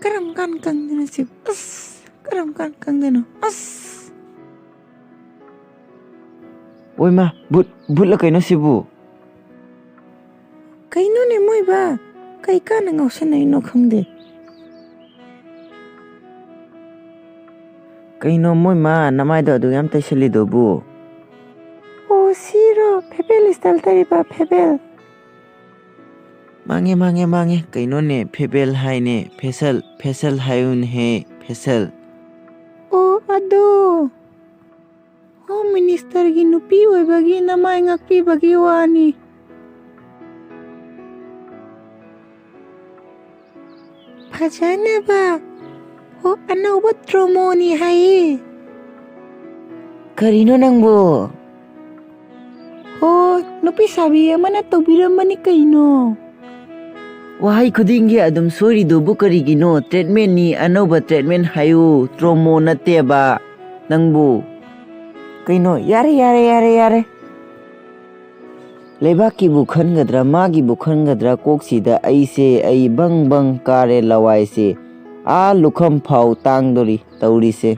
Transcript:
karam kan kangdeno sib. Karam kan kangdeno. Oi ma, but la kaino sibu. Kaino ne moi ba. Kai ka na ngausanai no khangde. Kaino moi ma namai do du yam taisali do bu. Oh siro, pebel istal tari ba pebel. Mange kaino ne pebel hai ne fesal hayun he fesal. Oh ado. Home Minister gi NUPI oibagi namai ngakpi bagi wani. Phajana ba. Oh anauba tromo ni hai. Karino nangbo. Oh NUPI sabi amana tawbiramani kaino. Wahai khudingi adum sori do bu karigino treatment ni anauba treatment hayu tromo nate ba nangbu. Kaino yare. Lebaki bu khangadra magi bu khangadra koksida aise ai bang kare lawai se a lukham phau tangdori tauri se.